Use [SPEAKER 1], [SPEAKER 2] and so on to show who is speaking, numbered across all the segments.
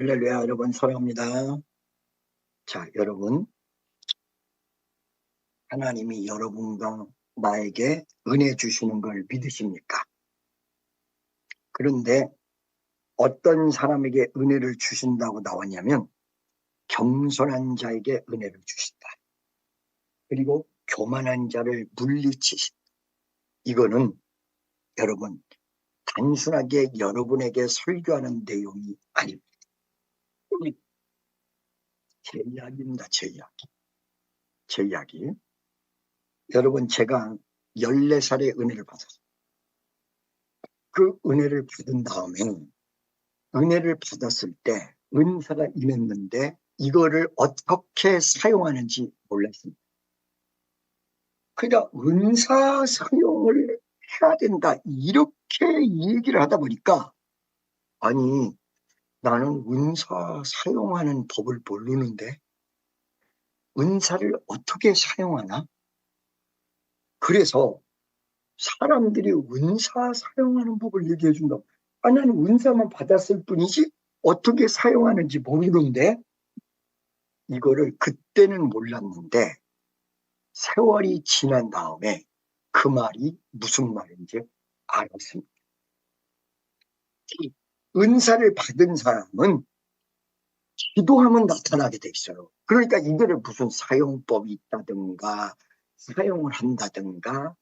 [SPEAKER 1] 할렐루야, 여러분, 사랑합니다. 자, 여러분, 하나님이 여러분과 나에게 은혜 주시는 걸 믿으십니까? 그런데 어떤 사람에게 은혜를 주신다고 나왔냐면, 겸손한 자에게 은혜를 주신다. 그리고 교만한 자를 물리치신다. 이거는 여러분, 단순하게 여러분에게 설교하는 내용이 아닙니다. 제 이야기입니다, 제 이야기. 제 이야기. 여러분, 제가 14살에 은혜를 받았어요. 그 은혜를 받은 다음에, 은혜를 받았을 때 은사가 임했는데 이거를 어떻게 사용하는지 몰랐습니다. 그러니까 은사 사용을 해야 된다 이렇게 얘기를 하다 보니까, 아니 나는 은사 사용하는 법을 모르는데 은사를 어떻게 사용하나? 그래서 사람들이 은사 사용하는 법을 얘기해 준다고. 아니, 나는 은사만 받았을 뿐이지 어떻게 사용하는지 모르는데, 이거를 그때는 몰랐는데 세월이 지난 다음에 그 말이 무슨 말인지 알았습니다. 은사를 받은 사람은 기도하면 나타나게 돼 있어요. 그러니까 이거를 무슨 사용법이 있다든가 사용을 한다든가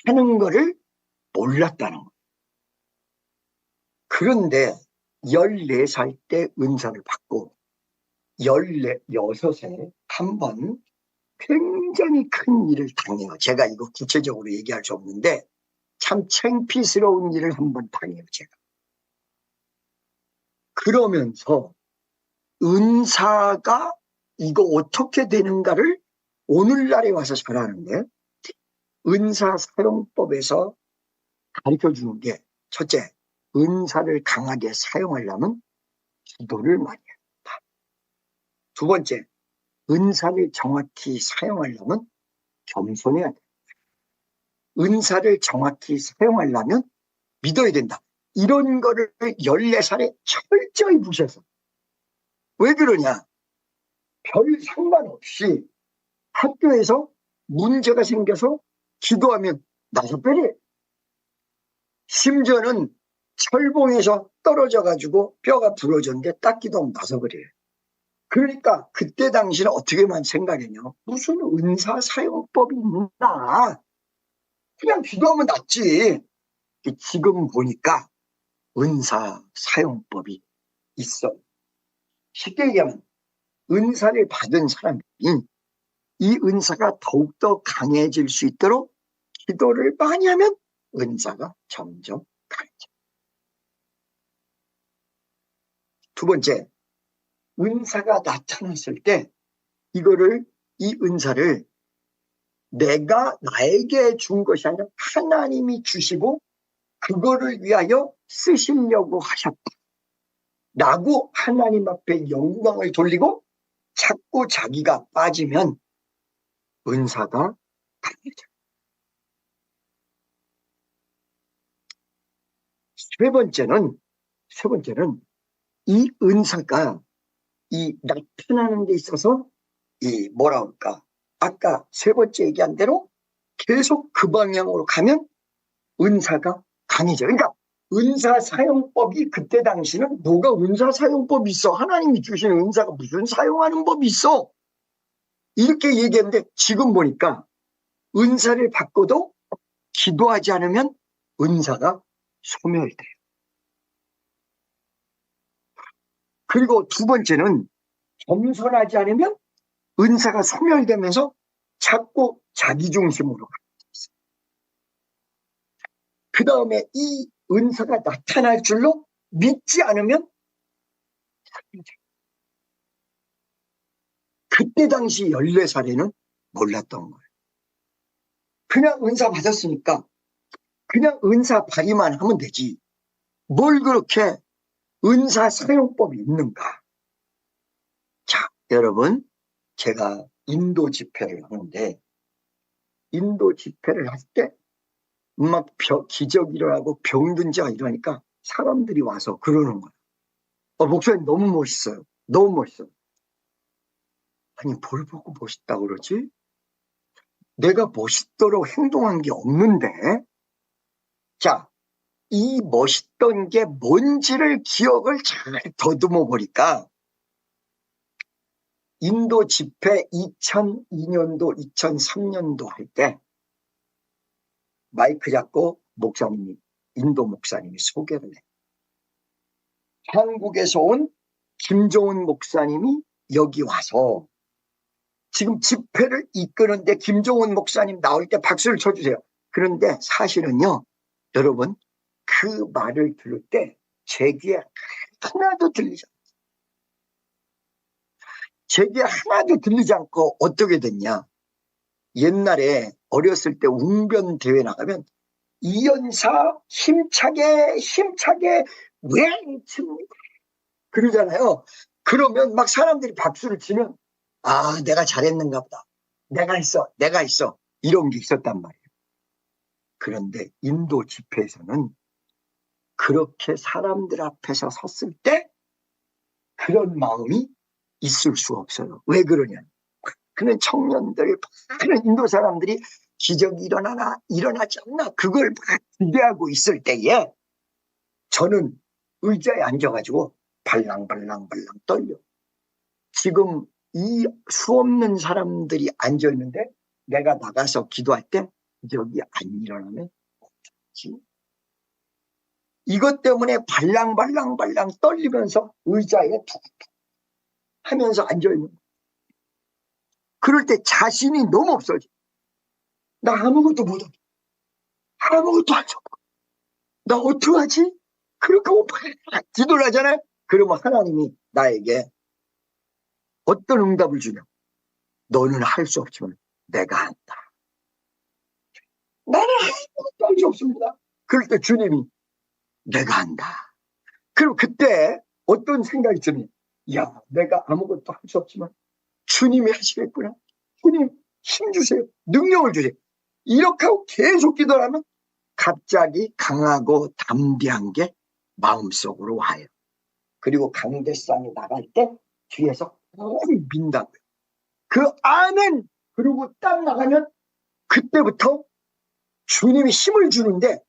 [SPEAKER 1] 하는 거를 몰랐다는 거예요. 그런데 14살 때 은사를 받고 16에 한 번 굉장히 큰 일을 당해요. 제가 이거 구체적으로 얘기할 수 없는데 참 창피스러운 일을 한 번 당해요, 제가. 그러면서 은사가 이거 어떻게 되는가를 오늘날에 와서 잘 아는데, 은사 사용법에서 가르쳐 주는 게, 첫째, 은사를 강하게 사용하려면 기도를 많이 한다. 두 번째, 은사를 정확히 사용하려면 겸손해야 돼. 은사를 정확히 사용하려면 믿어야 된다. 이런 거를 14살에 철저히 부셔서. 왜 그러냐? 별 상관없이 학교에서 문제가 생겨서 기도하면 5배래. 심지어는 철봉에서 떨어져가지고 뼈가 부러졌는데 딱 기도하면 5배래. 그러니까 그때 당시는 어떻게만 생각했냐? 무슨 은사 사용법이 있나? 그냥 기도하면 낫지. 지금 보니까 은사 사용법이 있어. 쉽게 얘기하면 은사를 받은 사람이 이 은사가 더욱더 강해질 수 있도록 기도를 많이 하면 은사가 점점 강해져. 두 번째, 은사가 나타났을 때 이 은사를 내가 나에게 준 것이 아니라 하나님이 주시고 그거를 위하여 쓰시려고 하셨다 라고 하나님 앞에 영광을 돌리고 자꾸 자기가 빠지면 은사가 강해져. 세 번째는 이 은사가 이 나타나는 데 있어서 이 뭐라 할까? 아까 세 번째 얘기한 대로 계속 그 방향으로 가면 은사가 강해져. 그러니까 은사 사용법이 그때 당시는 뭐가 은사 사용법이 있어? 하나님이 주신 은사가 무슨 사용하는 법이 있어? 이렇게 얘기했는데 지금 보니까 은사를 받고도 기도하지 않으면 은사가 소멸돼요. 그리고 두 번째는 겸손하지 않으면 은사가 소멸되면서 자꾸 자기중심으로 가게 있어요. 그 다음에 이 은사가 나타날 줄로 믿지 않으면 그때 당시 14살에는 몰랐던 거예요. 그냥 은사 받았으니까 그냥 은사 발휘만 하면 되지. 뭘 그렇게 은사 사용법이 있는가? 자, 여러분, 제가 인도 집회를 하는데 인도 집회를 할 때 막 기적 일어나고 병든 자가 일어나니까 사람들이 와서 그러는 거예요. 목사님 너무 멋있어요. 너무 멋있어요. 아니, 뭘 보고 멋있다고 그러지? 내가 멋있도록 행동한 게 없는데. 자, 이 멋있던 게 뭔지를 기억을 잘 더듬어 보니까 인도 집회 2002년도, 2003년도 할 때 마이크 잡고 인도 목사님이 소개를 해. 한국에서 온 김종훈 목사님이 여기 와서 지금 집회를 이끄는데 김종훈 목사님 나올 때 박수를 쳐주세요. 그런데 사실은요, 여러분, 그 말을 들을 때 제 귀에 하나도 들리지 않아요. 제 귀에 하나도 들리지 않고 어떻게 됐냐. 옛날에 어렸을 때 웅변 대회 나가면 이연사 힘차게 외칩니다 그러잖아요. 그러면 막 사람들이 박수를 치면 내가 잘했는가 보다. 내가 했어 이런 게 있었단 말이에요. 그런데 인도 집회에서는 그렇게 사람들 앞에서 섰을 때 그런 마음이 있을 수 없어요. 왜 그러냐. 그는 청년들, 그런 인도 사람들이 기적이 일어나지 않나 그걸 막 기대하고 있을 때에 저는 의자에 앉아가지고 발랑발랑 떨려. 지금 이 수없는 사람들이 앉아있는데 내가 나가서 기도할 때 기적이 안 일어나면 어쩌지? 이것 때문에 발랑발랑 떨리면서 의자에 툭툭 하면서 앉아있는 거예요. 그럴 때 자신이 너무 없어져. 나 아무것도 못해. 아무것도 안 줘. 나 어떡하지? 그렇게 기도를 하잖아요. 그러면 하나님이 나에게 어떤 응답을 주냐. 너는 할 수 없지만 내가 한다. 나는 아무것도 할 수 없습니다. 그럴 때 주님이 내가 한다. 그럼 그때 어떤 생각이 드니? 야, 내가 아무것도 할 수 없지만 주님이 하시겠구나. 주님 힘 주세요. 능력을 주세요. 이렇게 하고 계속 기도를 하면 갑자기 강하고 담대한 게 마음속으로 와요. 그리고 강대상에 나갈 때 뒤에서 민다고요. 그 안은 그리고 딱 나가면 그때부터 주님이 힘을 주는데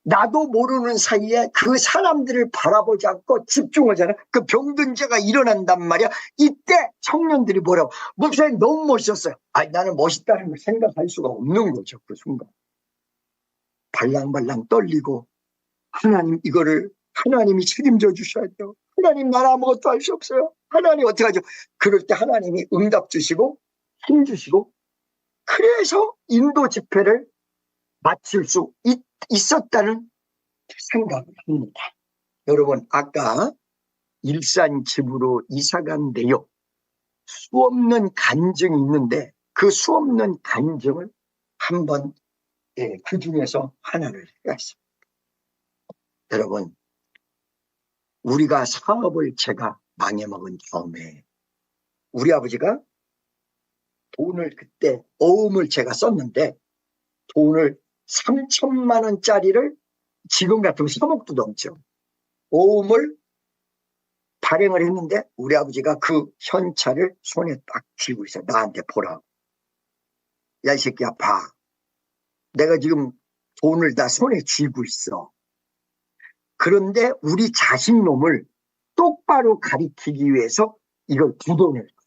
[SPEAKER 1] 나도 모르는 사이에 그 사람들을 바라보지 않고 집중하잖아요. 그 병든 자가 일어난단 말이야. 이때 청년들이 뭐라고, 목사님 너무 멋있었어요. 나는 멋있다는 걸 생각할 수가 없는 거죠. 그 순간 발랑발랑 떨리고 하나님 이거를 하나님이 책임져 주셔야 돼요. 하나님 나는 아무것도 할 수 없어요. 하나님 어떻게 하죠? 그럴 때 하나님이 응답 주시고 힘 주시고 그래서 인도 집회를 마칠 수 있었다는 생각을 합니다. 여러분 아까 일산 집으로 이사간 데요. 수없는 간증이 있는데 그 수없는 간증을 한번 그 중에서 하나를 해봤습니다. 여러분 우리가 사업을 제가 망해먹은 다음에 우리 아버지가 돈을 그때 어음을 제가 썼는데 돈을 3천만 원짜리를 지금 같으면 3억도 넘죠. 어음을 발행을 했는데 우리 아버지가 그 현찰을 손에 딱 쥐고 있어요. 나한테 보라고. 야, 이 새끼야 봐. 내가 지금 돈을 다 손에 쥐고 있어. 그런데 우리 자식놈을 똑바로 가리키기 위해서 이걸 부도낼 거야.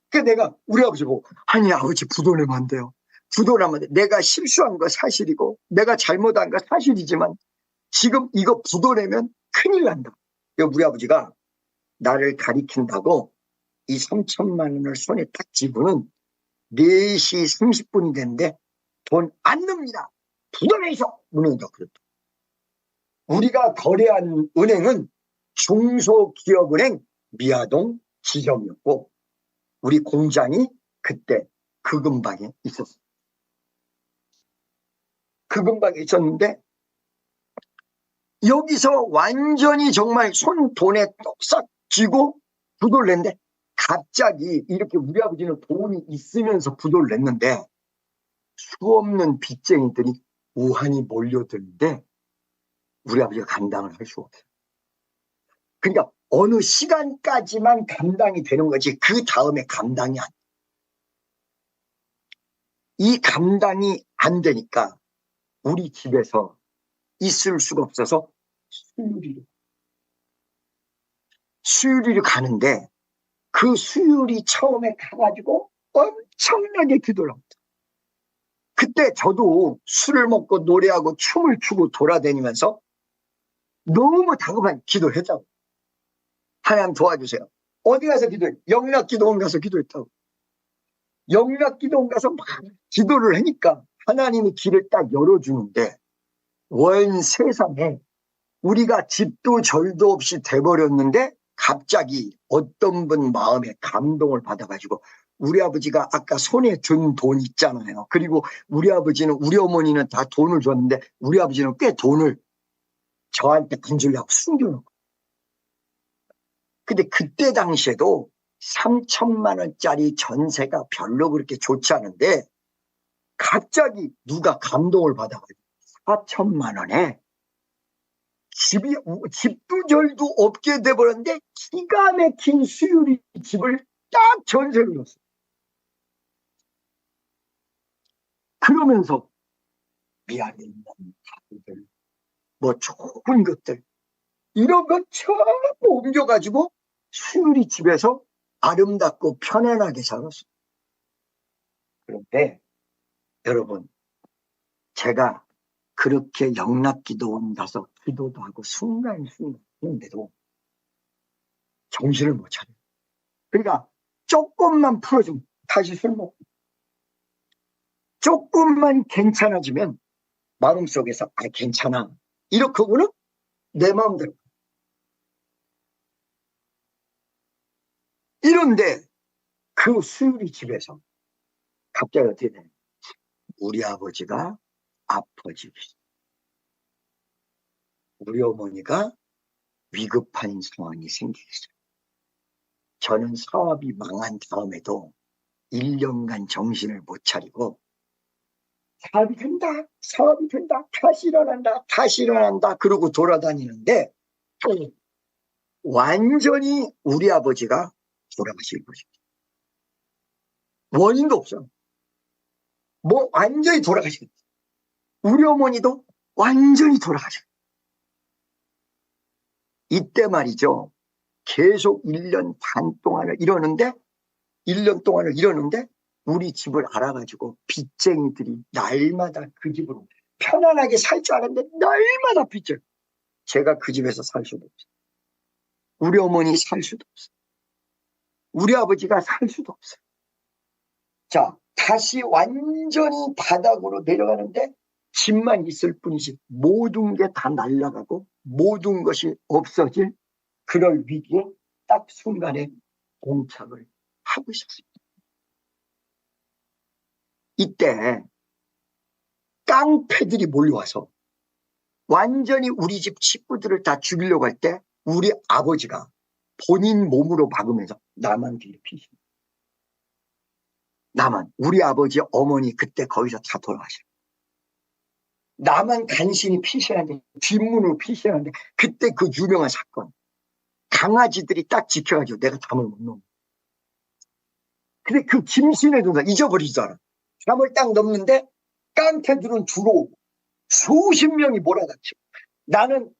[SPEAKER 1] 그래서 내가 우리 아버지 보고 아니 아버지 부도내면 안 돼요. 부도내면 안 돼. 내가 실수한 거 사실이고 내가 잘못한 거 사실이지만 지금 이거 부도내면 큰일 난다. 우리 아버지가 나를 가리킨다고 이 3천만 원을 손에 딱 쥐고는 4시 30분이 됐는데 돈 안 넣습니다. 부도내서 문을 닫았다. 우리가 거래한 은행은 중소기업은행 미아동 지점이었고 우리 공장이 그때 그 근방에 있었어요. 그 근방에 있었는데 여기서 완전히 정말 손 돈에 떡싹 쥐고 부도를 냈는데 갑자기 이렇게 우리 아버지는 돈이 있으면서 부도를 냈는데 수없는 빚쟁이들이 우한히 몰려드는데 우리 아버지가 감당을 할 수가 없어요. 그러니까 어느 시간까지만 감당이 되는 거지 그 다음에 감당이 안 돼. 이 감당이 안 되니까 우리 집에서 있을 수가 없어서 수유리로 가는데 그 수유리 처음에 가가지고 엄청나게 기도를 합니다. 그때 저도 술을 먹고 노래하고 춤을 추고 돌아다니면서 너무 다급한 기도했다고. 하나님 도와주세요. 어디 가서 기도해? 영락기도원 가서 기도했다고. 영락기도원 가서 막 기도를 하니까 하나님이 길을 딱 열어주는데 원 세상에 우리가 집도 절도 없이 돼버렸는데 갑자기 어떤 분 마음에 감동을 받아가지고 우리 아버지가 아까 손에 준 돈 있잖아요. 그리고 우리 아버지는 우리 어머니는 다 돈을 줬는데 우리 아버지는 꽤 돈을 저한테 안 주려고 숨겨놓고. 근데 그때 당시에도 3천만 원짜리 전세가 별로 그렇게 좋지 않은데 갑자기 누가 감동을 받아가지고 4천만 원에 집도 절도 없게 돼버렸는데 기가 막힌 수유리 집을 딱 전세로 줬어요. 그러면서 미안해, 다들 뭐 좋은 것들 이런 거 전부 옮겨가지고 수유리 집에서 아름답고 편안하게 살았어요. 그런데 여러분, 제가 그렇게 영락기도원 가서 기도도 하고 순간순간 하는데도 정신을 못 차려요. 그러니까 조금만 풀어주면 다시 술 먹고 조금만 괜찮아지면 마음속에서 괜찮아 이렇게 하고는 내 마음대로. 이런데 그 수유리 집에서 갑자기 어떻게 되냐, 우리 아버지가 아파지고 있어요. 우리 어머니가 위급한 상황이 생기겠어요. 저는 사업이 망한 다음에도 1년간 정신을 못 차리고 사업이 된다, 사업이 된다, 다시 일어난다, 다시 일어난다 그러고 돌아다니는데 완전히 우리 아버지가 돌아가실 것입니다. 원인도 없어요. 뭐 완전히 돌아가시겠죠. 우리 어머니도 완전히 돌아가시겠죠. 이때 말이죠. 계속 1년 반 동안을 이러는데 1년 동안을 이러는데 우리 집을 알아가지고 빚쟁이들이 날마다 그 집으로 편안하게 살 줄 알았는데 날마다 빚을. 제가 그 집에서 살 수도 없어요. 우리 어머니 살 수도 없어요. 우리 아버지가 살 수도 없어요. 자, 다시 완전히 바닥으로 내려가는데 집만 있을 뿐이지 모든 게 다 날아가고 모든 것이 없어질 그럴 위기에 딱 순간에 봉착을 하고 있었습니다. 이때 깡패들이 몰려와서 완전히 우리 집 식구들을 다 죽이려고 할 때 우리 아버지가 본인 몸으로 막으면서 나만 뒤로 피십니다. 나만, 우리 아버지 어머니 그때 거기서 다 돌아가셔요. 나만 간신히 피신하는데 뒷문으로 피신하는데 그때 그 유명한 사건 강아지들이 딱 지켜가지고 내가 담을 못 넘어. 근데 그 김신의 동사 잊어버리잖아. 담을 딱 넘는데 깡패들은 들어오고 수십 명이 몰아닥치고 나는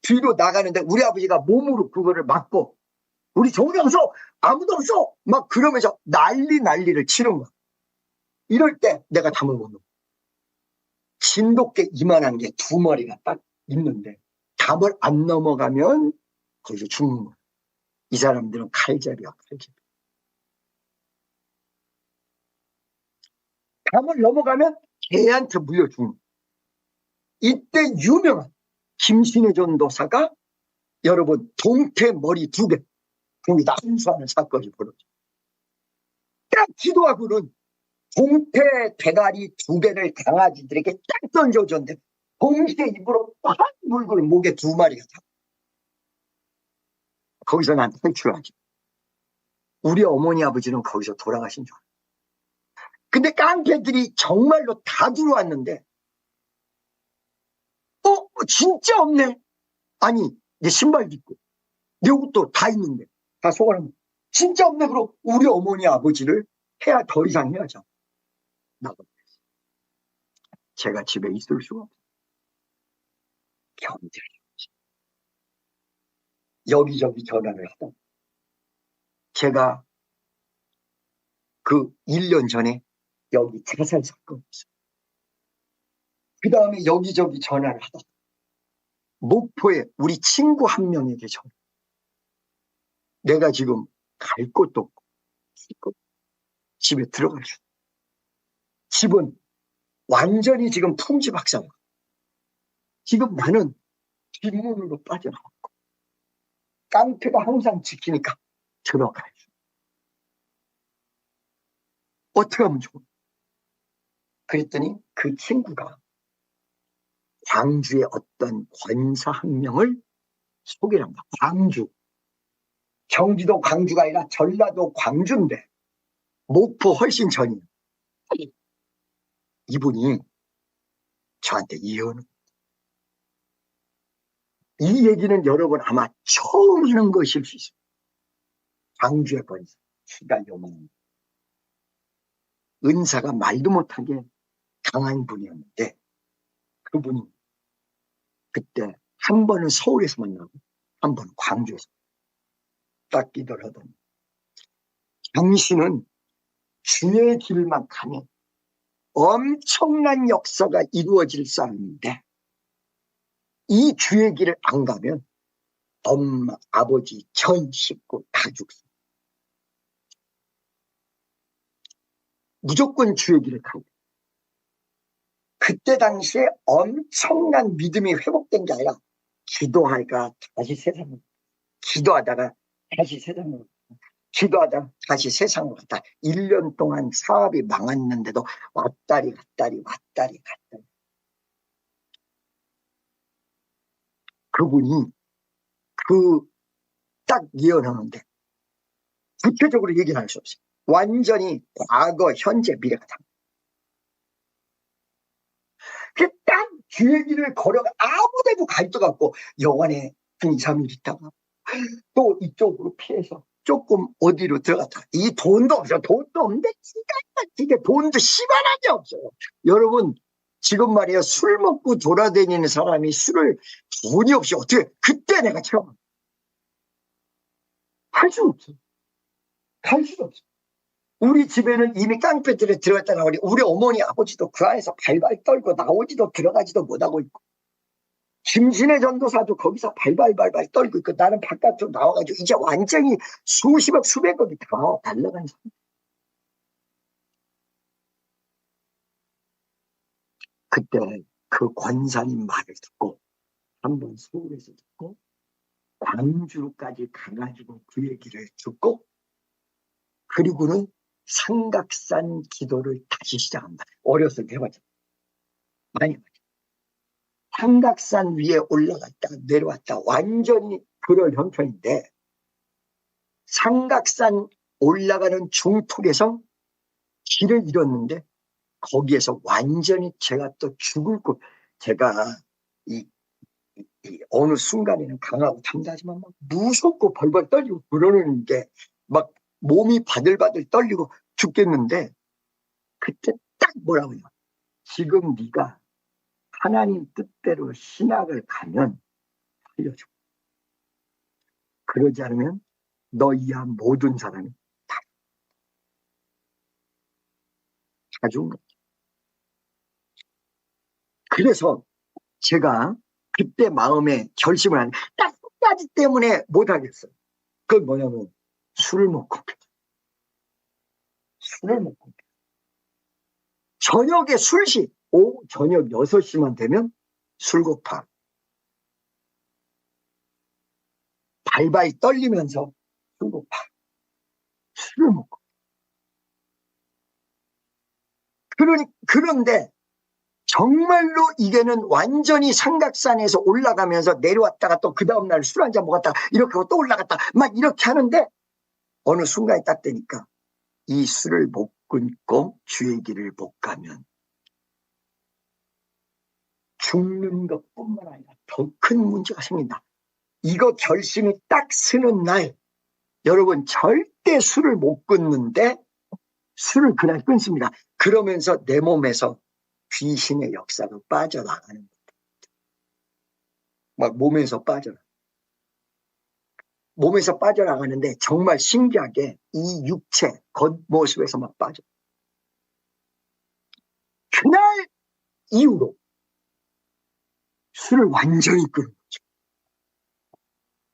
[SPEAKER 1] 뒤로 나가는데 우리 아버지가 몸으로 그거를 막고 우리 정이 없어, 아무도 없어 막 그러면서 난리를 치는 거야. 이럴 때 내가 담을 못 넘어. 진돗개 이만한 게 두 마리가 딱 있는데 담을 안 넘어가면 거기서 죽는 거야. 이 사람들은 칼잡이야, 칼잡이. 담을 넘어가면 개한테 물려 죽는 거야. 이때 유명한 김신혜 전도사가 여러분 동태 머리 2개 거기다 함수하는 사건이 벌어져. 딱 기도하고는 동태 대가리 2개를 강아지들에게 딱 던져줬는데 동태 입으로 팍 물고 목에 2마리가 다. 거기서 난 탈출하지. 우리 어머니 아버지는 거기서 돌아가신 줄 알아. 근데 깡패들이 정말로 다 들어왔는데 진짜 없네. 아니 내 신발도 있고 내 옷도 다 있는데 다 속아놓으면 진짜 없네. 그럼 우리 어머니 아버지를 해야 더 이상 해야죠. 나가. 제가 집에 있을 수가 없어요. 견딜. 여기저기 전화를 하다. 제가 그 1년 전에 여기 자살 사건이 있어요. 그 다음에 여기저기 전화를 하다. 목포에 우리 친구 한 명에게 전화. 내가 지금 갈 곳도 없고 집에 들어갈 수. 집은 완전히 지금 풍지박산. 지금 나는 뒷문으로 빠져나왔고 깡패가 항상 지키니까 들어가야죠. 어떻게 하면 좋을까? 그랬더니 그 친구가 광주의 어떤 권사 한 명을 소개를 합니다. 광주. 경기도 광주가 아니라 전라도 광주인데 목포 훨씬 전이에요. 이분이 저한테 이혼을. 이 얘기는 여러분 아마 처음 하는 것일 수 있어요. 광주의 권사. 시달려만 은사가 말도 못하게 강한 분이었는데 그분이 그때 한 번은 서울에서 만나고 한 번은 광주에서 딱 기도를 하더니 당신은 주의 길만 가면 엄청난 역사가 이루어질 사람인데 이 주의 길을 안 가면 엄마, 아버지, 전 식구 다 죽습니다. 무조건 주의 길을 가고. 그때 당시에 엄청난 믿음이 회복된 게 아니라 기도하다가 다시 세상으로, 기도하다가 다시 세상으로, 기도하다가 다시 세상으로 갔다. 1년 동안 사업이 망했는데도 왔다리 갔다리 왔다리 갔다리. 그분이 딱 예언하는데 구체적으로 얘기는 할 수 없어요. 완전히 과거, 현재, 미래가 다. 그 딱 주의 길을 걸어가 아무데도 갈 것 같고 영원에 한 2, 3일 있다가 또 이쪽으로 피해서 조금 어디로 들어갔다. 이 돈도 없어. 돈도 없는데 이게 돈도 시원하게 없어요. 여러분 지금 말이에요. 술 먹고 돌아다니는 사람이 술을 돈이 없이 어떻게 그때 내가 체험 할 수 없어. 갈 수가 없어. 우리 집에는 이미 깡패들에 들어갔다 나오니 우리 어머니 아버지도 그 안에서 발발 떨고 나오지도 들어가지도 못하고 있고 김신혜 전도사도 거기서 발발발발 떨고 있고 나는 바깥으로 나와가지고 이제 완전히 수십억 수백억이 다 날라간 상태. 그때 그 권사님 말을 듣고 한번 서울에서 듣고 광주까지 가가지고 그 얘기를 듣고 그리고는 삼각산 기도를 다시 시작합니다. 어렸을 때 해봤죠. 많이 해봤죠. 삼각산 위에 올라갔다 내려왔다 완전히 그럴 형편인데 삼각산 올라가는 중턱에서 길을 잃었는데 거기에서 완전히 제가 또 죽을 것. 제가 이 어느 순간에는 강하고 탐나지만 막 무섭고 벌벌 떨리고 그러는 게 막 몸이 바들바들 떨리고 죽겠는데 그때 딱 뭐라고 해요. 지금 네가 하나님 뜻대로 신학을 가면 살려줘. 그러지 않으면 너 이하 모든 사람이 다 죽는 거야. 그래서 제가 그때 마음에 결심을 한 딱 한 가지 때문에 못하겠어요. 그건 뭐냐면 술을 먹고 저녁에 술시 저녁 6시만 되면 술 고파 발발 떨리면서 술 고파 술을 먹고 그런데 정말로 이게는 완전히 삼각산에서 올라가면서 내려왔다가 또 그 다음날 술 한잔 먹었다가 이렇게 하고 또 올라갔다 막 이렇게 하는데 어느 순간에 딱 되니까 이 술을 못 끊고 주의 길을 못 가면 죽는 것뿐만 아니라 더 큰 문제가 생긴다. 이거 결심이 딱 서는 날, 여러분 절대 술을 못 끊는데 술을 그날 끊습니다. 그러면서 내 몸에서 귀신의 역사가 빠져나가는 거예요. 막 몸에서 빠져나가는데 정말 신기하게 이 육체 겉모습에서 막 빠져. 그날 이후로 술을 완전히 끊은 거죠.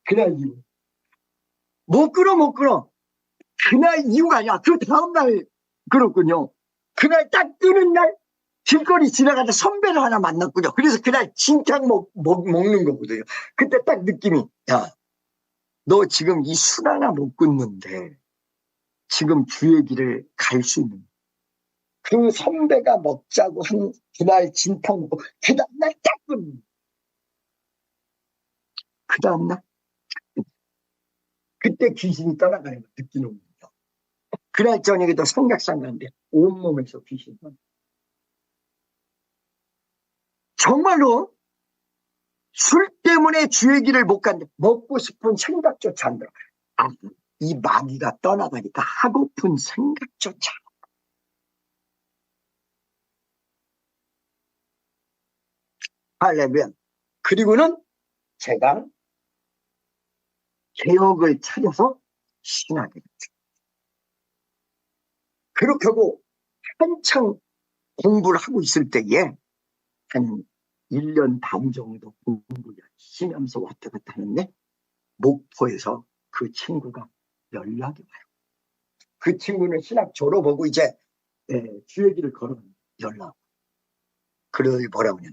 [SPEAKER 1] 그날 이후 못 끊어. 그날 이후가 아니라 그 다음날 끊었군요. 그날 딱 끊은 날 길거리 지나가다 선배를 하나 만났군요. 그래서 그날 진탕 먹는 거거든요. 그때 딱 느낌이, 야, 너 지금 이 술 하나 못 끊는데 지금 주의 길을 갈 수 있는, 그 선배가 먹자고 한 그날 진탕 먹고 그 다음날 딱 끊는, 그 다음날 그때 귀신이 떠나가는 걸 느끼는 겁니다. 그날 저녁에도 성곽산 가는데 온몸에서 귀신이 떠나. 정말로 술 때문에 주의 길을 못 갔는데 먹고 싶은 생각조차 안 들어. 아, 이 마귀가 떠나가니까 하고픈 생각조차. 할렐루야. 그리고는 제가 개혁을 차려서 신하게 됐죠. 그렇게 하고 한창 공부를 하고 있을 때에 한 1년 반 정도 공부 열심히 하면서 왔다 갔다 하는데 목포에서 그 친구가 연락이 와요. 그 친구는 신학 졸업하고 이제 주의 길을 걸어가는 연락. 그러더니 뭐라고 하냐.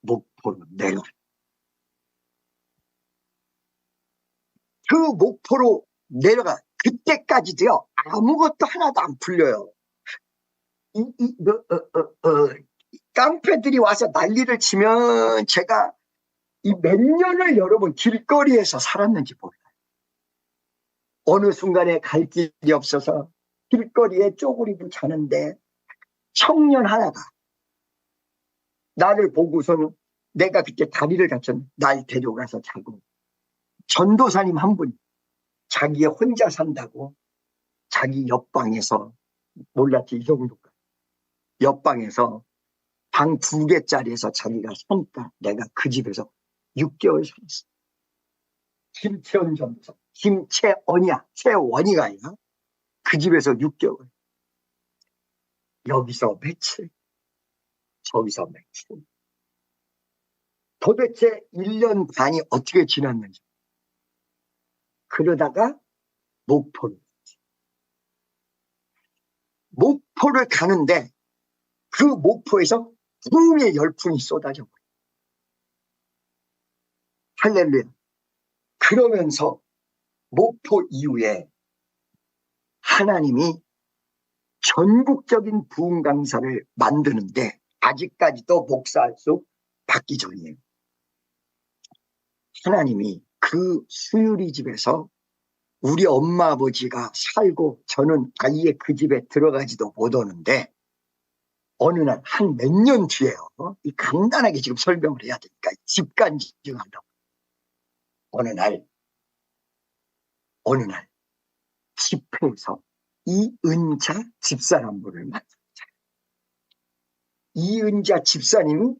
[SPEAKER 1] 목포로 내려라. 그 목포로 내려가. 그때까지도요. 아무것도 하나도 안 풀려요. 깡패들이 와서 난리를 치면 제가 이 몇 년을 여러분 길거리에서 살았는지 몰라요. 어느 순간에 갈 길이 없어서 길거리에 쪼그리고 자는데 청년 하나가 나를 보고서는, 내가 그때 다리를 다쳤는데 날 데려가서 자고, 전도사님 한 분 자기 혼자 산다고 자기 옆방에서, 몰랐지 이 정도까지, 옆방에서 방 2개짜리에서 자기가 사니까 내가 그 집에서 6개월 살았어. 김채원 전도사, 채원이가 아니라 그 집에서 6개월, 여기서 며칠, 저기서 며칠, 도대체 1년 반이 어떻게 지났는지. 그러다가 목포를 가는데 그 목포에서 부흥의 열풍이 쏟아져 버려요. 할렐루야. 그러면서 목포 이후에 하나님이 전국적인 부흥 강사를 만드는데 아직까지도 목사수 받기 전이에요. 하나님이 그 수유리 집에서 우리 엄마 아버지가 살고 저는 아예 그 집에 들어가지도 못하는데 어느 날 한 몇 년 뒤에요. 이 간단하게 지금 설명을 해야 되니까 집간지증한다고. 어느 날 집회에서 이은자 집사람 분을 만났어요. 이은자 집사님이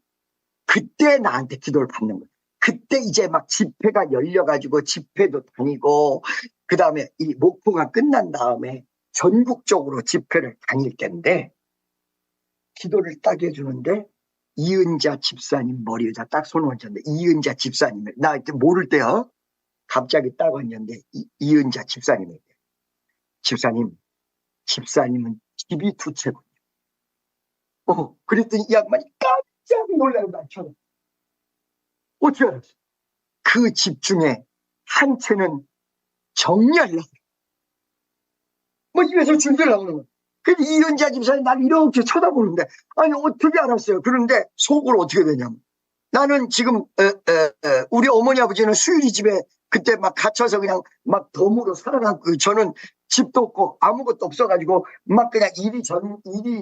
[SPEAKER 1] 그때 나한테 기도를 받는 거예요. 그때 이제 막 집회가 열려가지고 집회도 다니고, 그 다음에 이 목포가 끝난 다음에 전국적으로 집회를 다닐 텐데, 기도를 딱 해주는데 이은자 집사님 머리에다 딱 손을 얹었는데, 이은자 집사님을 나 이때 모를 때요. 갑자기 딱 얹었는데 이은자 집사님에게, 집사님은 집이 2채군요. 그랬더니 이 양반이 깜짝 놀라고 날 쳐다. 어떻게 알았어? 그 집 중에 한 채는 정리하려고. 입에서 줄줄 나오는 거야. 그래서 이은자 집사님 나를 이렇게 쳐다보는데, 아니 어떻게 알았어요? 그런데 속으로 어떻게 되냐면, 나는 지금 우리 어머니 아버지는 수유리 집에 그때 막 갇혀서 그냥 막 덤으로 살아가고, 저는 집도 없고 아무것도 없어가지고 막 그냥 이리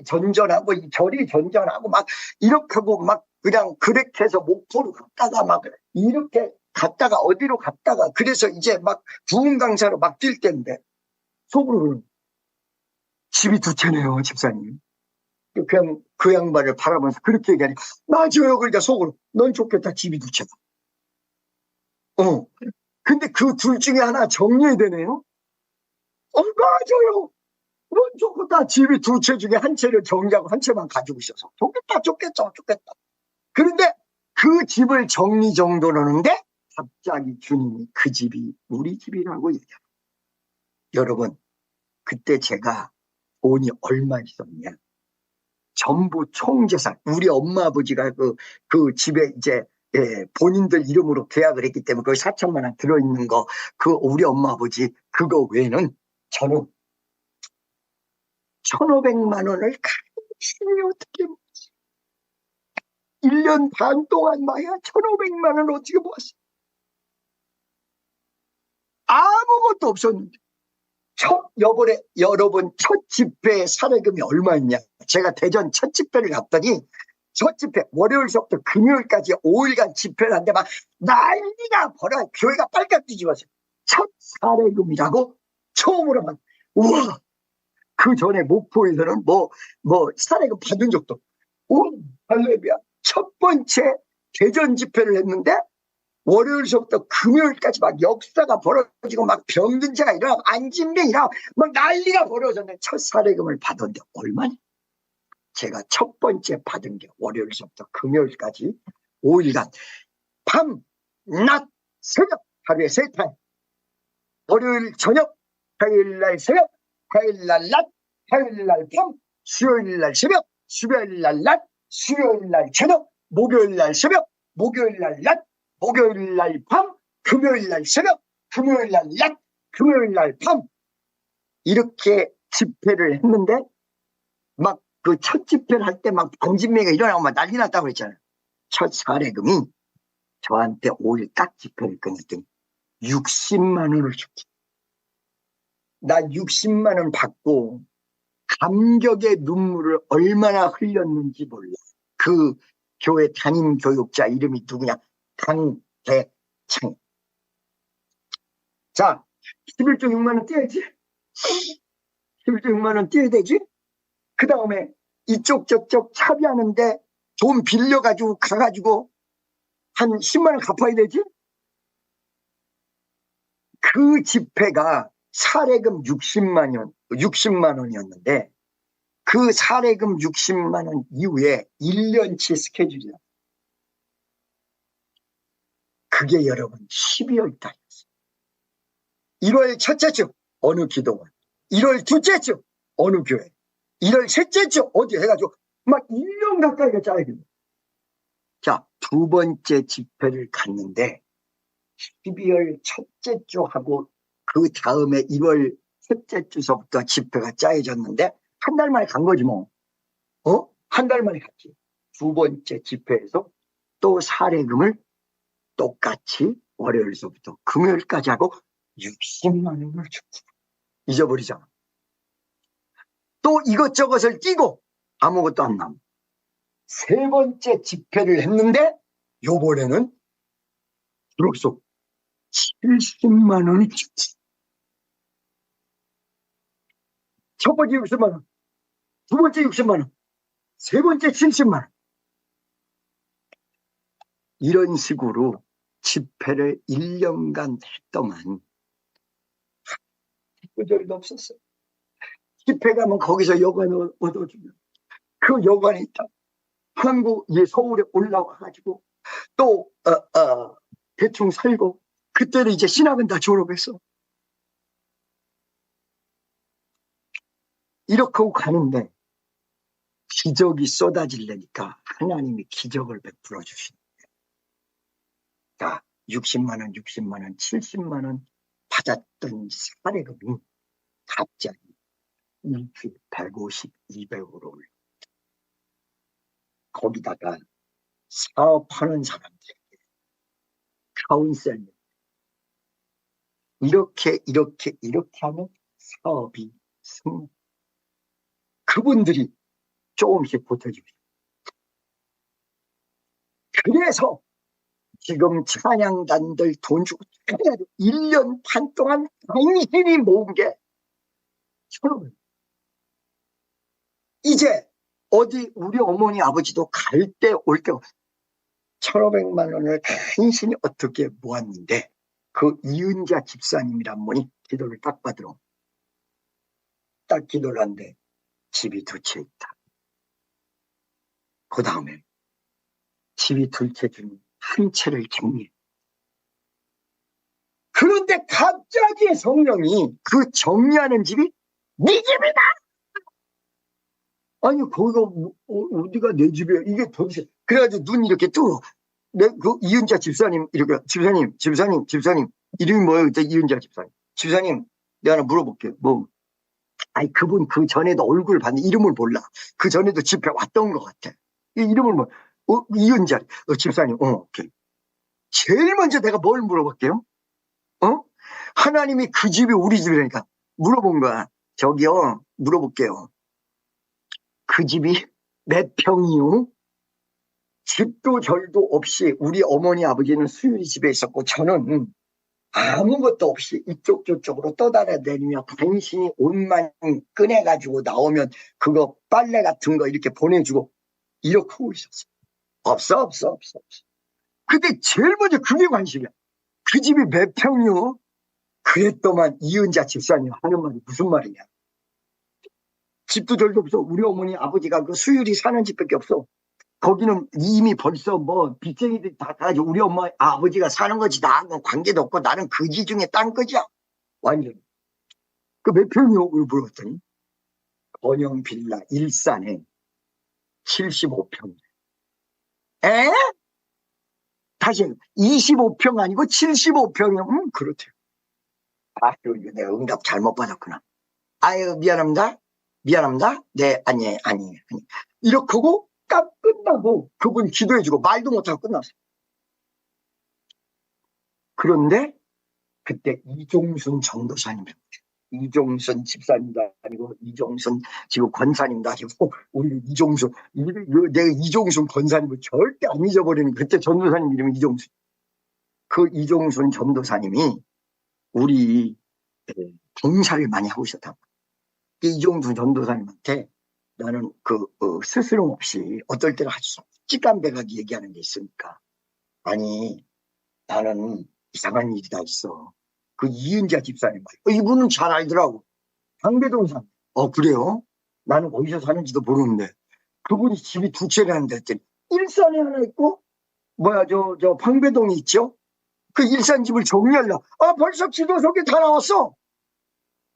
[SPEAKER 1] 전전하고 저리 전전하고 막 이렇게 하고 막 그냥 그렇게 해서 목포로 갔다가 막 이렇게 갔다가 어디로 갔다가 그래서 이제 막 부흥 강사로 막 뛸 때인데 속으로는 집이 두 채네요, 집사님. 그냥 그 양반을 바라보면서 그렇게 얘기하니까 맞아요. 그러니까 속으로 넌 좋겠다, 집이 두 채다. 근데 그 둘 중에 하나 정리해야 되네요. 맞아요. 넌 좋겠다, 집이 두 채 중에 한 채를 정리하고 한 채만 가지고 있어서 좋겠다, 좋겠죠, 좋겠다. 그런데 그 집을 정리정돈하는데 갑자기 주님이 그 집이 우리 집이라고 얘기해요. 여러분, 그때 제가 돈이 얼마 있었냐? 전부 총재산, 우리 엄마 아버지가 그 집에 이제 본인들 이름으로 계약을 했기 때문에 거기 4천만 원 들어있는 거, 그 우리 엄마 아버지 그거 외에는 저는 1,500만 원을 가지고 어떻게 1년 반 동안 마야 1,500만 원 어떻게 모았어요? 아무것도 없었는데. 여러분, 첫 집회 사례금이 얼마였냐? 제가 대전 첫 집회를 갔더니, 첫 집회, 월요일서부터 금요일까지 5일간 집회를 하는데 막 난리가 벌어. 교회가 빨갛게 뒤집었어요. 첫 사례금이라고 처음으로 막, 우와! 그 전에 목포에서는 사례금 받은 적도 없고, 할렐루야. 첫 번째 대전 집회를 했는데, 월요일서부터 금요일까지 막 역사가 벌어지고 막 병든 자가 일어나고 안진병이 일어나고 막 난리가 벌어졌는데 첫 사례금을 받았는데 얼마냐? 제가 첫 번째 받은 게 월요일서부터 금요일까지 5일간 밤, 낮, 새벽 하루에 3타임. 월요일 저녁, 화요일날 새벽, 화요일날 낮, 화요일날 밤, 수요일날 새벽, 수요일날 낮, 수요일날 저녁, 목요일날 새벽, 목요일날 낮, 목요일날 밤, 금요일날 새벽, 금요일날 낮, 금요일날 밤 이렇게 집회를 했는데 막 그 첫 집회를 할 때 막 안진매가 일어나고 막 난리 났다고 그랬잖아요. 첫 사례금이 저한테 5일 딱 집회를 끊었더니 60만 원을 줬지. 나 60만 원 받고 감격의 눈물을 얼마나 흘렸는지 몰라. 그 교회 담임 교육자 이름이 누구냐? 강대창. 자, 11조 6만 원 떼야지. 11조 6만 원 떼야 되지. 그 다음에 이쪽 저쪽 차비하는데 돈 빌려가지고 가가지고 한 10만 원 갚아야 되지. 그 집회가 사례금 60만 원이었는데 그 사례금 60만 원 이후에 1년치 스케줄이야. 그게 여러분 12월 달이었어요. 1월 첫째 주 어느 기도원, 1월 둘째 주 어느 교회, 1월 셋째 주 어디 해가지고 막 1년 가까이가 짜여집니다. 자, 두 번째 집회를 갔는데 12월 첫째 주 하고 그 다음에 1월 셋째 주서부터 집회가 짜여졌는데 한 달 만에 간 거지 뭐. 한 달 만에 갔지. 두 번째 집회에서 또 사례금을 똑같이 월요일서부터 금요일까지 하고 60만 원을 줬지. 잊어버리잖아. 또 이것저것을 끼고 아무것도 안 남아. 세 번째 집회를 했는데 요번에는 비로소 70만 원이 줬지. 첫 번째 60만 원, 두 번째 60만 원, 세 번째 70만 원. 이런 식으로 집회를 1년간 했더만 구절도 없었어요. 집회 가면 거기서 여관을 얻어주면 그 여관에 있다. 서울에 올라와가지고 또 대충 살고 그때는 이제 신학은 다 졸업했어. 이렇게 하고 가는데 기적이 쏟아지려니까 하나님이 기적을 베풀어 주시는 거예요. 60만 원, 60만 원, 70만 원 받았던 사례금이 갑자기 일주일 150, 200으로 올라. 거기다가 사업하는 사람들에게 카운셀링 이렇게 하면 사업이 승. 그분들이 조금씩 보태주죠. 그래서 지금 찬양단들 돈 주고 1년 반 동안 당신이 모은 게 1,500만. 이제 어디 우리 어머니 아버지도 갈 때 올 때 1,500만 원을 당신이 어떻게 모았는데 그 이은자 집사님이란 분이 기도를 딱 받으러 딱 기도를 한데 집이 두 채 있다. 그 다음에 집이 두 채 중에 한 채를 정리해. 그런데 갑자기 성령이 그 정리하는 집이 네 집이다! 아니 거기가 어디가 내 집이야? 이게 도대체. 그래가지고 눈 이렇게 뜨고 그 이은자 집사님 이렇게 집사님 이름이 뭐예요? 그때 이은자 집사님. 집사님 내가 하나 물어볼게요. 뭐 아니 그분 그 전에도 얼굴 봤는데 이름을 몰라. 그 전에도 집회 왔던 것 같아. 이 이름을 뭐 이은자 집사님. 오케이. 제일 먼저 내가 뭘 물어볼게요? 하나님이 그 집이 우리 집이라니까 물어본 거야. 저기요 물어볼게요. 그 집이 몇 평이요? 집도 절도 없이 우리 어머니 아버지는 수유리 집에 있었고 저는 아무것도 없이 이쪽 저쪽으로 떠다니며 당신이 옷만 꺼내가지고 나오면 그거 빨래 같은 거 이렇게 보내주고 이렇게 하고 있었어. 없어. 근데 제일 먼저 그게 관심이야. 그 집이 몇 평이요? 그랬더만 이은자 집사님 하는 말이 무슨 말이냐. 집도 절도 없어. 우리 어머니 아버지가 그 수유리 사는 집밖에 없어. 거기는 이미 벌써 뭐 빚쟁이들이 다 가지고 우리 엄마 아버지가 사는 거지 나하고 관계도 없고 나는 그 지 중에 딴 거지야. 완전. 그 몇 평이요? 물어봤더니 번영 빌라 일산에 75평. 에? 다시 25평 아니고 75평이요? 그렇대요. 이거 내가 응답 잘못 받았구나. 아유 미안합니다. 네 아니. 이렇게 하고 딱 끝나고 그분 기도해주고 말도 못하고 끝났어요. 그런데 그때 이종순 전도사님, 이종순 집사님도 아니고 이종순 지금 권사님도 아니고 우리 이종순, 내가 이종순 권사님을 절대 안 잊어버리는 그때 전도사님 이름이 이종순. 그 이종순 전도사님이 우리 봉사를 많이 하고 있었다고. 이종순 전도사님한테 나는 스스럼 없이 어떨 때는 아주 솔직한데가게 얘기하는 게 있으니까 아니 나는 이상한 일이 다 있어. 그 이은자 집사님 말 이분은 잘 알더라고. 방배동 산. 그래요? 나는 어디서 사는지도 모르는데 그분이 집이 두 채라는데 했더니 일산에 하나 있고 저 방배동이 있죠? 그 일산 집을 정리하려 벌써 기도 속에 다 나왔어.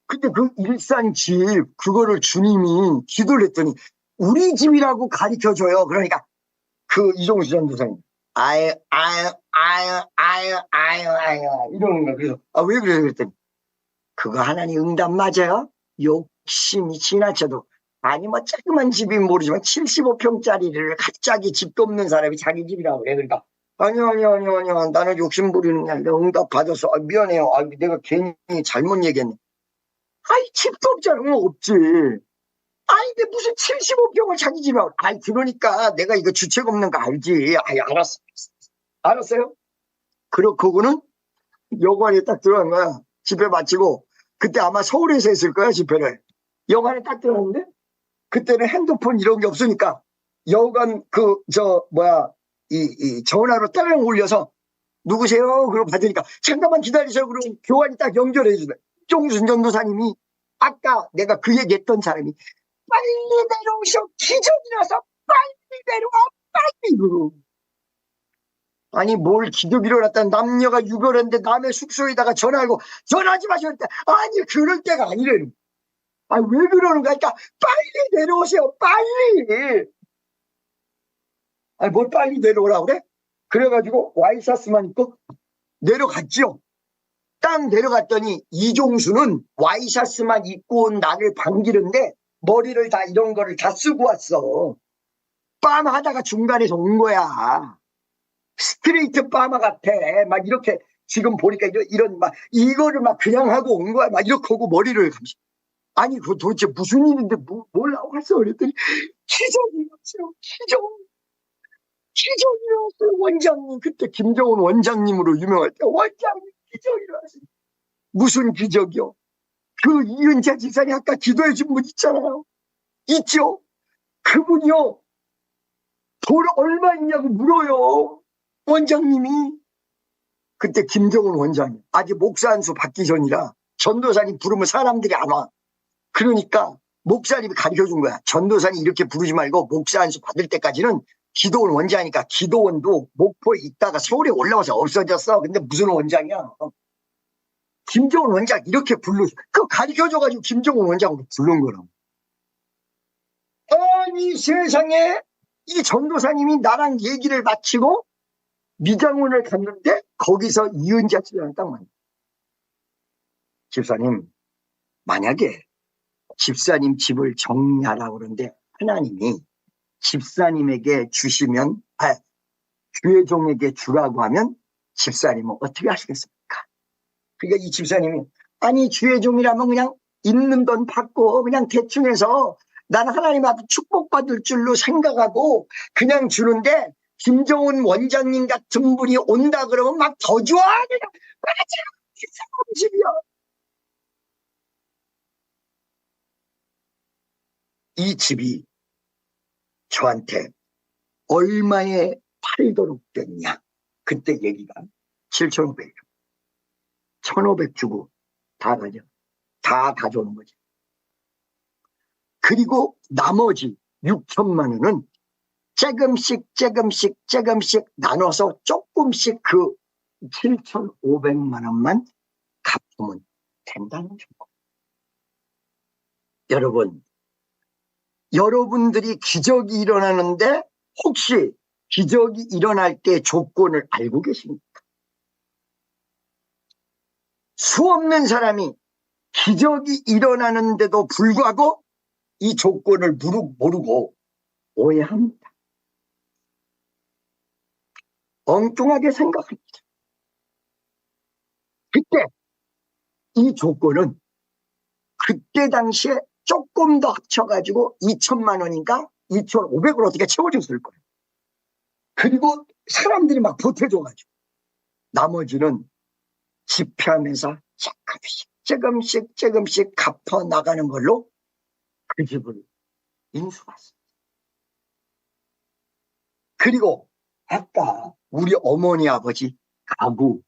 [SPEAKER 1] 근데 그 일산 집 그거를 주님이 기도를 했더니 우리 집이라고 가르쳐줘요. 그러니까 그 이종수 전도사님 아유 이러는 거야. 그래서 왜 그래 그랬더니 그거 하나님 응답 맞아요? 욕심이 지나쳐도 아니 뭐 조그만 집이 모르지만 75평짜리를 갑자기 집도 없는 사람이 자기 집이라고 그래. 그러니까 아니요 나는 욕심 부리는 게 아니라 응답 받아서 미안해요. 내가 괜히 잘못 얘기했네. 집도 없잖아. 없지. 근데 무슨 75평을 자기 집에 그러니까 내가 이거 주책 없는 거 알지. 알았어요. 그거는 여관에 딱 들어간 거야. 집회 마치고 그때 아마 서울에서 했을 거야 집회를. 여관에 딱 들어갔는데 그때는 핸드폰 이런 게 없으니까 여관 이 전화로 따랑 올려서 누구세요? 그러고 받으니까 잠깐만 기다리세요. 그러고 교환이 딱 연결해 주네. 이종순 전도사님이 아까 내가 그 얘기했던 사람이 빨리 내려오셔. 기적이라서 빨리 내려와. 빨리. 아니 뭘 기적이 일어났다. 남녀가 유별했는데 남의 숙소에다가 전화하고 전화하지 마시오. 아니 그럴 때가 아니래. 왜 그러는 거야? 그러니까 빨리 내려오세요. 빨리. 뭘 빨리 내려오라 그래? 그래가지고 와이셔츠만 입고 내려갔지요. 딱 내려갔더니 이종수는 와이셔츠만 입고 온 나를 반기는데 머리를 다 이런 거를 다 쓰고 왔어. 빰 하다가 중간에서 온 거야. 스트레이트 파마 같아. 막 이렇게 지금 보니까 이거를 막 그냥 하고 온 거야. 막 이렇게 하고 머리를 감시. 그거 도대체 무슨 일인데 뭘 하고 왔어? 그랬더니 기적이었어요. 기적. 기적이 일어났어요. 원장님. 그때 김정은 원장님으로 유명할 때 원장님 기적이 일어났어요. 무슨 기적이요? 그 이은재 집사님 아까 기도해 준 분 있잖아요. 있죠? 그분이요. 돈 얼마 있냐고 물어요. 원장님이. 그때 김정은 원장님. 아직 목사 안수 받기 전이라 전도사님 부르면 사람들이 안 와. 그러니까 목사님이 가르쳐준 거야. 전도사님 이렇게 부르지 말고 목사 안수 받을 때까지는 기도원 원장이니까. 기도원도 목포에 있다가 서울에 올라와서 없어졌어. 근데 무슨 원장이야. 김정은 원장 이렇게 그거 가르쳐줘가지고 김정은 원장으로 부른 거라고. 아니 세상에 이 전도사님이 나랑 얘기를 마치고 미장원을 갔는데 거기서 이은자 집사님 딱 만나. 집사님 만약에 집사님 집을 정리하라고 그러는데 하나님이 집사님에게 주시면 주혜종에게 주라고 하면 집사님은 어떻게 하시겠습니까? 그러니까 이 집사님이 아니 주혜종이라면 그냥 있는 돈 받고 그냥 대충 해서 나는 하나님 앞에 축복받을 줄로 생각하고 그냥 주는데 김정은 원장님 같은 분이 온다 그러면 막 더 좋아. 그냥 맞아. 집이야. 이 집이 저한테 얼마에 팔도록 됐냐. 그때 얘기가 7,500. 1,500 주고 다 가져. 다 가져오는 거지. 그리고 나머지 6천만 원은 조금씩 나눠서 조금씩 그 7,500만 원만 갚으면 된다는 조건. 여러분, 여러분들이 기적이 일어나는데 혹시 기적이 일어날 때 조건을 알고 계십니까? 수없는 사람이 기적이 일어나는데도 불구하고 이 조건을 모르고 오해합니다. 엉뚱하게 생각합니다. 그때 이 조건은 그때 당시에 조금 더 합쳐가지고 2천만 원인가 2,500을 어떻게 채워줬을 거예요. 그리고 사람들이 막 보태줘가지고 나머지는 집회하면서 조금씩 갚아 나가는 걸로 그 집을 인수했습니다. 그리고 아까 우리 어머니 아버지 가구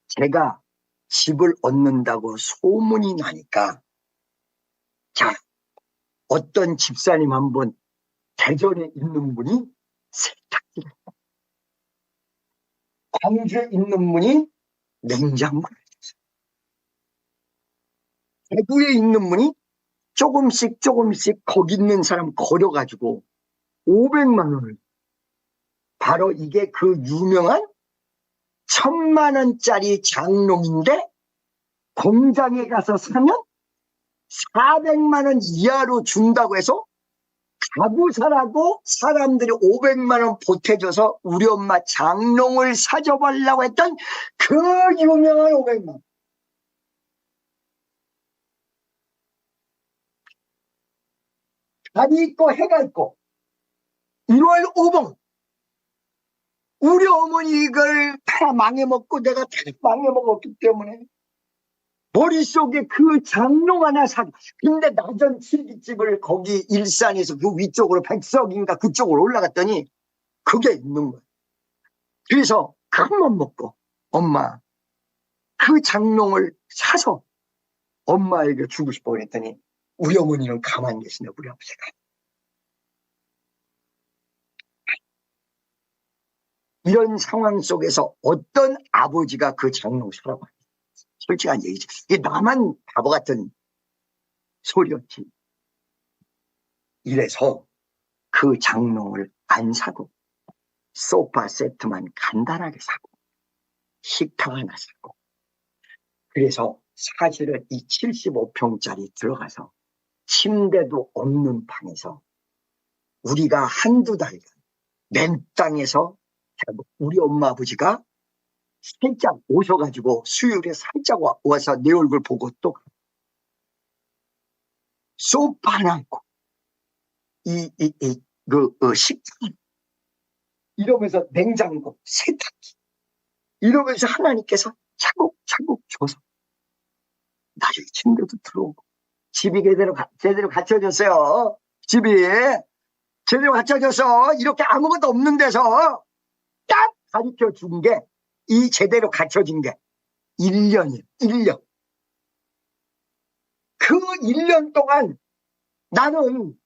[SPEAKER 1] 제가 집을 얻는다고 소문이 나니까 자 어떤 집사님 한번 대전에 있는 분이 세탁기를 했어요. 광주에 있는 분이 냉장고를 했어요. 대구에 있는 분이 조금씩 거기 있는 사람 걸어가지고 500만 원을 바로 이게 그 유명한 1,000만 원짜리 장롱인데 공장에 가서 사면 400만 원 이하로 준다고 해서 가구 사라고 사람들이 500만 원 보태줘서 우리 엄마 장롱을 사줘보려고 했던 그 유명한 500만 원. 달이 있고 해가 있고 1월 5번 우리 어머니 이걸 다 망해먹고 내가 다 망해먹었기 때문에 머릿속에 그 장롱 하나 사. 근데 나전 칠기집을 거기 일산에서 그 위쪽으로 백석인가 그쪽으로 올라갔더니 그게 있는 거야. 그래서 큰맘 먹고 엄마 그 장롱을 사서 엄마에게 주고 싶어 그랬더니 우리 어머니는 가만히 계시네. 우리 아버지가. 이런 상황 속에서 어떤 아버지가 그 장롱 사라고 합니다. 솔직한 얘기지. 이게 나만 바보 같은 소리였지. 이래서 그 장롱을 안 사고 소파 세트만 간단하게 사고 식탁 하나 사고 그래서 사실은 이 75평짜리 들어가서 침대도 없는 방에서 우리가 한두 달간 맨 땅에서 우리 엄마 아버지가 살짝 오셔가지고 수요일에 살짝 와서 내 얼굴 보고 또 소파 하나 있고 식탁 이러면서 냉장고, 세탁기 이러면서 하나님께서 차곡차곡 줘서 나중에 친구도 들어오고 집이 제대로 갖춰졌어요. 집이 제대로 갖춰져서 이렇게 아무것도 없는 데서 딱 가르쳐 준 게, 이 제대로 갖춰진 게 1년이에요. 1년. 그 1년 동안 나는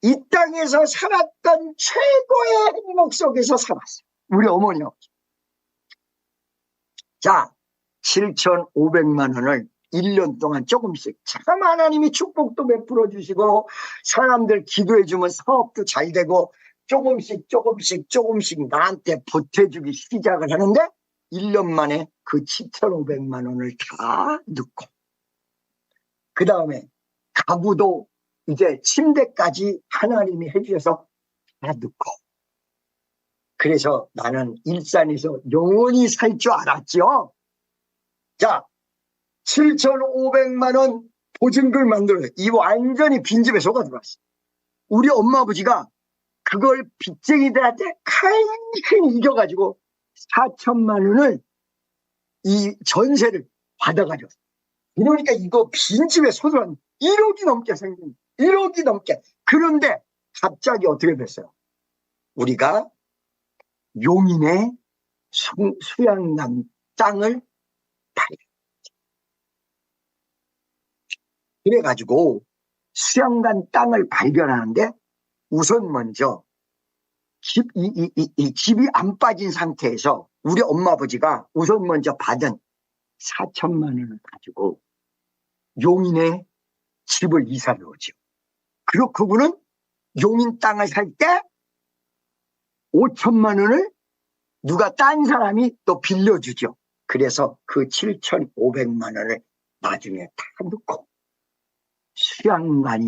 [SPEAKER 1] 이 땅에서 살았던 최고의 행복 속에서 살았어요. 우리 어머니 아버지. 자, 7,500만 원을 1년 동안 조금씩 참 하나님이 축복도 베풀어 주시고 사람들 기도해 주면 사업도 잘 되고 조금씩 나한테 보태주기 시작을 하는데 1년 만에 그 7,500만 원을 다 넣고, 그 다음에 가구도 이제 침대까지 하나님이 해주셔서 다 넣고, 그래서 나는 일산에서 영원히 살 줄 알았죠. 자, 7,500만 원 보증금을 만들어요. 이 완전히 빈집에 속아 들어왔어. 우리 엄마 아버지가 그걸 빚쟁이들한테 칼칼 이겨가지고 4천만 원을 이 전세를 받아가지고, 그러니까 이거 빈집에 소득한 1억이 넘게 생긴, 1억이 넘게. 그런데 갑자기 어떻게 됐어요? 우리가 용인의 수양남 땅을 팔게. 그래가지고 수양단 땅을 발견하는데 우선 먼저 집이 안 빠진 상태에서 우리 엄마 아버지가 우선 먼저 받은 4천만 원을 가지고 용인에 집을 이사를 오죠. 그리고 그분은 용인 땅을 살 때 5천만 원을 누가 딴 사람이 또 빌려주죠. 그래서 그 7,500만 원을 나중에 다 넣고 수양관이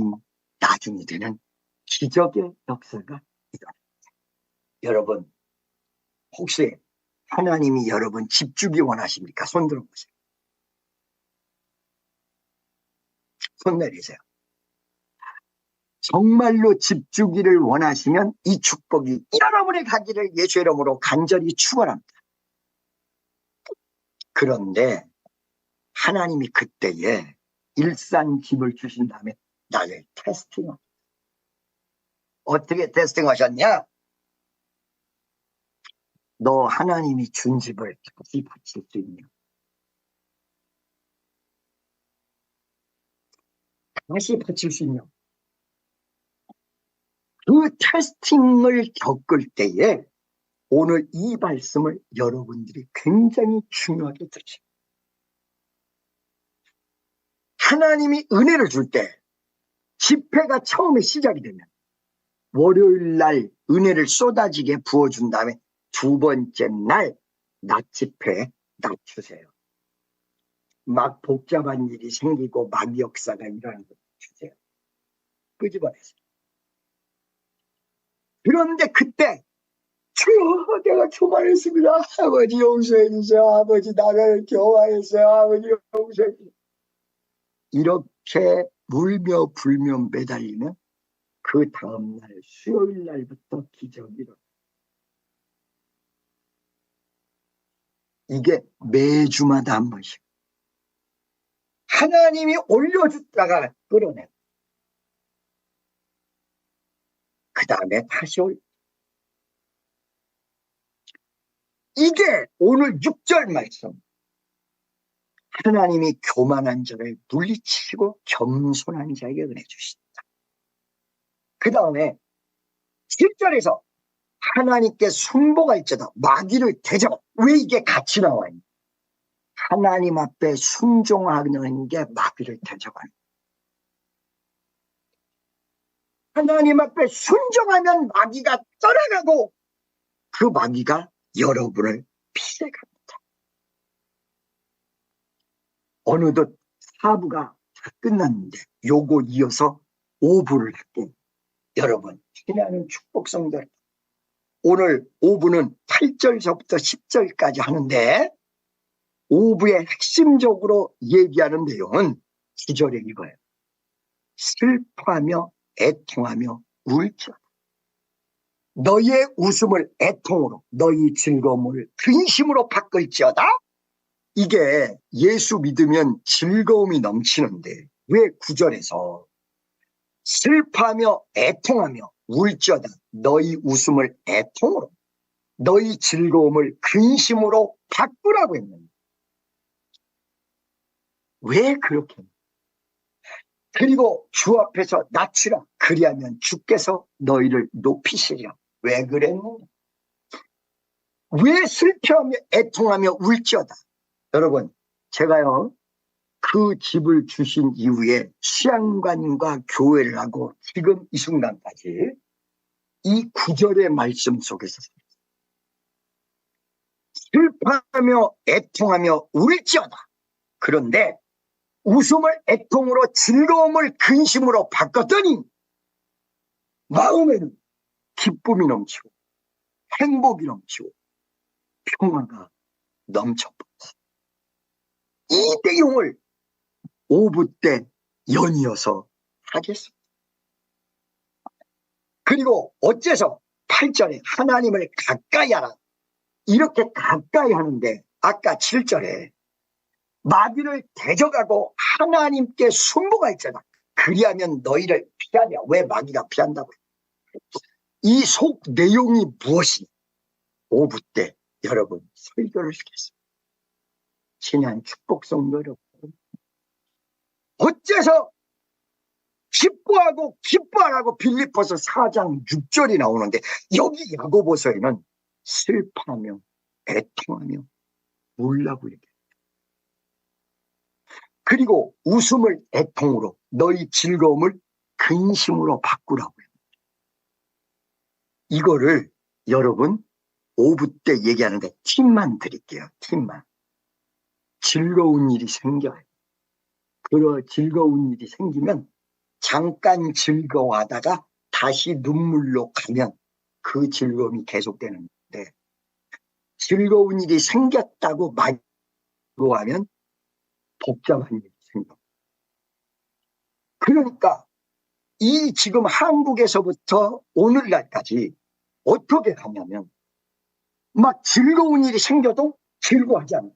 [SPEAKER 1] 나중에 되는 기적의 역사가 일어납니다. 여러분, 혹시 하나님이 여러분 집 주기 원하십니까? 손 들어보세요. 손 내리세요. 정말로 집 주기를 원하시면 이 축복이 여러분의 가기를 예수의 이름으로 간절히 축원합니다. 그런데 하나님이 그때에 일산 집을 주신 다음에 나를 테스팅합니다. 어떻게 테스팅하셨냐? 너 하나님이 준 집을 다시 바칠 수 있냐? 다시 바칠 수 있냐? 그 테스팅을 겪을 때에 오늘 이 말씀을 여러분들이 굉장히 중요하게 들으세요. 하나님이 은혜를 줄 때 집회가 처음에 시작이 되면 월요일 날 은혜를 쏟아지게 부어준 다음에 두 번째 날 낮 집회에 낮추세요. 막 복잡한 일이 생기고 막 역사가 일어나는 거 주세요. 끄집어내세요. 그런데 그때 주여, 내가 교만했습니다. 아버지 용서해 주세요. 아버지 나를 교만했어요. 아버지 용서해 주세요. 이렇게 울며 불며 매달리면 그 다음날 수요일 날부터 기적이 일어나요. 이게 매주마다 한 번씩 하나님이 올려줬다가 끌어내고 그 다음에 다시 이게 오늘 6절 말씀. 하나님이 교만한 자를 물리치시고 겸손한 자에게 은혜 주신다. 그 다음에 7절에서 하나님께 순복할지어다 마귀를 대적하라. 왜 이게 같이 나와 있냐? 하나님 앞에 순종하는 게 마귀를 대적하는 거예요. 하나님 앞에 순종하면 마귀가 떠나가고 그 마귀가 여러분을 피해갑니다. 어느덧 4부가 다 끝났는데 요거 이어서 5부를 할게요. 여러분, 신하는 축복성들 오늘 5부는 8절서부터 10절까지 하는데 5부의 핵심적으로 얘기하는 내용은 9절에 이거예요. 슬퍼하며 애통하며 울지어다. 너희의 웃음을 애통으로, 너희 즐거움을 근심으로 바꿀지어다. 이게 예수 믿으면 즐거움이 넘치는데 왜 9절에서 슬퍼하며 애통하며 울지어다 너희 웃음을 애통으로 너희 즐거움을 근심으로 바꾸라고 했는데 왜 그렇게 했는지. 그리고 주 앞에서 낮추라 그리하면 주께서 너희를 높이시리라. 왜 그랬느냐? 왜 슬퍼하며 애통하며 울지어다. 여러분, 제가요 그 집을 주신 이후에 수양관과 교회를 하고 지금 이 순간까지 이 9절의 말씀 속에서 슬퍼하며 애통하며 울지어다. 그런데 웃음을 애통으로 즐거움을 근심으로 바꿨더니 마음에는 기쁨이 넘치고 행복이 넘치고 평화가 넘쳐버렸어요. 이 내용을 오부 때 연이어서 하겠습니다. 그리고 어째서 8절에 하나님을 가까이 하라 이렇게 가까이 하는데 아까 7절에 마귀를 대적하고 하나님께 순보가 있잖아. 그리하면 너희를 피하랴. 왜 마귀가 피한다고요? 이 속 내용이 무엇이냐? 오부 때 여러분 설교를 시켰습니다. 신앙 축복성도 여러분 어째서 기뻐하고 기뻐하라고 빌립보서 4장 6절이 나오는데 여기 야고보서에는 슬퍼하며 애통하며 울라고 얘기해요. 그리고 웃음을 애통으로 너희 즐거움을 근심으로 바꾸라고 해요. 이거를 여러분 오부 때 얘기하는데 팁만 드릴게요. 팁만. 즐거운 일이 생겨요. 그런 즐거운 일이 생기면 잠깐 즐거워하다가 다시 눈물로 가면 그 즐거움이 계속되는데 즐거운 일이 생겼다고 말하면 복잡한 일이 생겨. 그러니까 이 지금 한국에서부터 오늘날까지 어떻게 가냐면 막 즐거운 일이 생겨도 즐거워하지 않아요.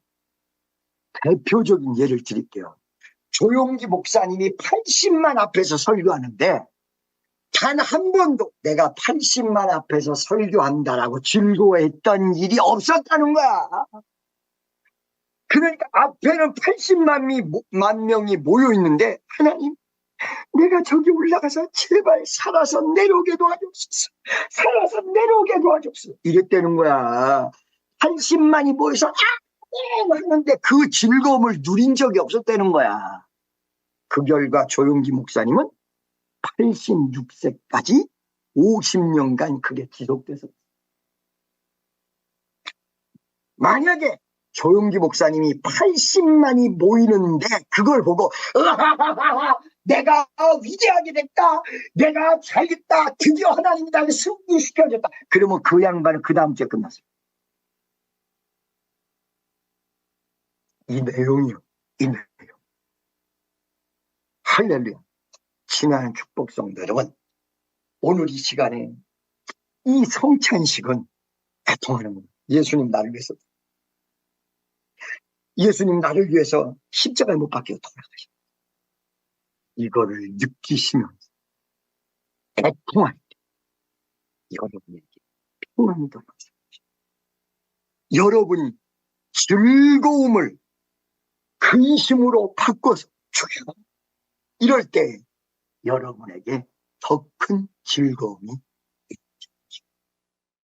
[SPEAKER 1] 대표적인 예를 드릴게요. 조용기 목사님이 80만 앞에서 설교하는데 단 한 번도 내가 80만 앞에서 설교한다라고 즐거워했던 일이 없었다는 거야. 그러니까 앞에는 80만 명이 모여 있는데 하나님 내가 저기 올라가서 제발 살아서 내려오게 도와주옵소서. 살아서 내려오게 도와주옵소서. 이랬다는 거야. 80만이 모여서 하는데 그 즐거움을 누린 적이 없었다는 거야. 그 결과 조용기 목사님은 86세까지 50년간 그게 지속돼서 만약에 조용기 목사님이 80만이 모이는데 그걸 보고 내가 위대하게 됐다. 내가 잘됐다. 드디어 하나님이 나를 승리시켜줬다. 그러면 그 양반은 그 다음 주에 끝났어요. 이 내용이요. 이 내용. 할렐루야. 신앙의 축복성도 여러분. 오늘 이 시간에 이 성찬식은 애통하는 겁니다. 예수님 나를 위해서. 예수님 나를 위해서 십자가에 못 박혀 돌아가셨다. 이거를 느끼시면서 애통할 때 여러분에게 평안이 돌아옵니다. 여러분이 즐거움을 근심으로 바꿔서 주여 이럴 때 여러분에게 더 큰 즐거움이